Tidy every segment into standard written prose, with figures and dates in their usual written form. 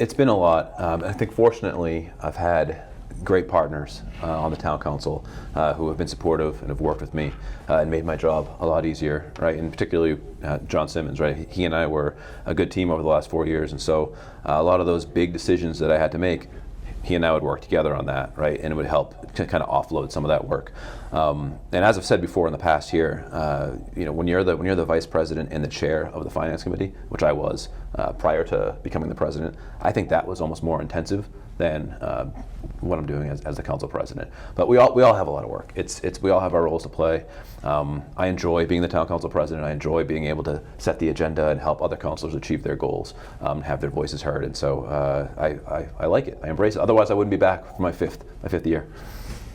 It's been a lot. I think fortunately I've had great partners on the town council who have been supportive and have worked with me and made my job a lot easier, right? And particularly John Simmons, right? He and I were a good team over the last 4 years, and so a lot of those big decisions that I had to make, he and I would work together on that, right? And it would help to kind of offload some of that work. And as I've said before in the past year, when you're the vice president and the chair of the finance committee, which I was prior to becoming the president, I think that was almost more intensive than what I'm doing as the council president. But we all have a lot of work. We all have our roles to play. I enjoy being the town council president. I enjoy being able to set the agenda and help other councilors achieve their goals, have their voices heard. And so I like it. I embrace it. Otherwise, I wouldn't be back for my fifth year.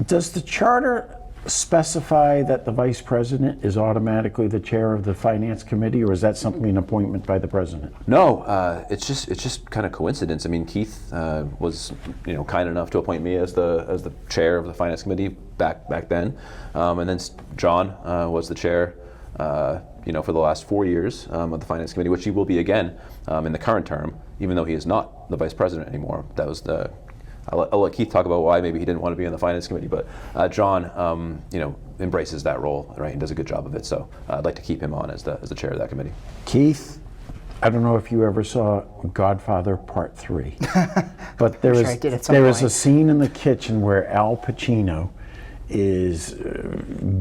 Does the charter specify that the vice president is automatically the chair of the finance committee, or is that simply an appointment by the president? No, it's just kind of coincidence. I mean, Keith was kind enough to appoint me as the chair of the finance committee back then, and then John was the chair for the last 4 years of the finance committee, which he will be again in the current term, even though he is not the vice president anymore. That was I'll let Keith talk about why maybe he didn't want to be in the finance committee, but John, embraces that role, right, and does a good job of it. So I'd like to keep him on as the chair of that committee. Keith, I don't know if you ever saw Godfather Part 3, but there is a scene in the kitchen where Al Pacino is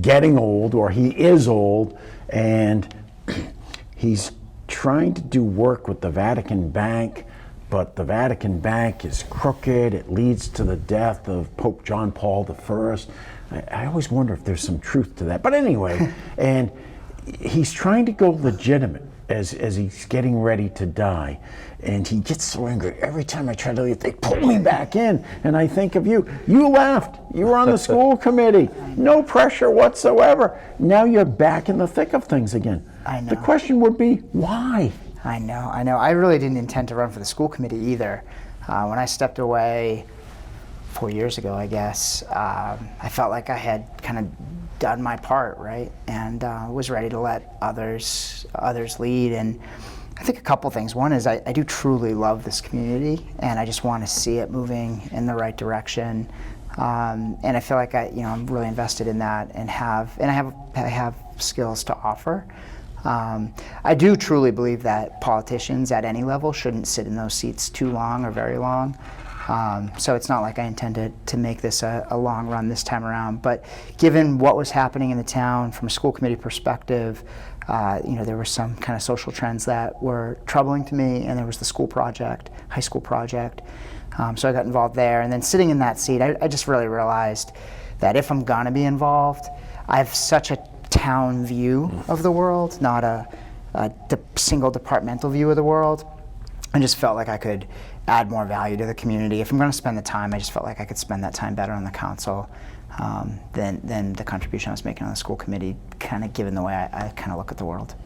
getting old, or he is old, and he's trying to do work with the Vatican Bank. But the Vatican Bank is crooked. It leads to the death of Pope John Paul I. I always wonder if there's some truth to that. But anyway, and he's trying to go legitimate as he's getting ready to die. And he gets so angry. Every time I try to leave, they pull me back in. And I think of you. You left. You were on the school committee. No pressure whatsoever. Now you're back in the thick of things again. I know. The question would be, why? I know. I really didn't intend to run for the school committee either. When I stepped away 4 years ago, I guess, I felt like I had kind of done my part, right? And was ready to let others lead. And I think a couple things. One is I do truly love this community, and I just want to see it moving in the right direction. And I feel like I'm really invested in that, and I have skills to offer. I do truly believe that politicians at any level shouldn't sit in those seats too long or very long. So it's not like I intended to make this a long run this time around. But given what was happening in the town from a school committee perspective, there were some kind of social trends that were troubling to me, and there was the school project, high school project. So I got involved there. And then sitting in that seat, I just really realized that if I'm gonna be involved, I have such a town view of the world, not a single departmental view of the world. I just felt like I could add more value to the community. If I'm going to spend the time, I just felt like I could spend that time better on the council than the contribution I was making on the school committee, kind of given the way I kind of look at the world.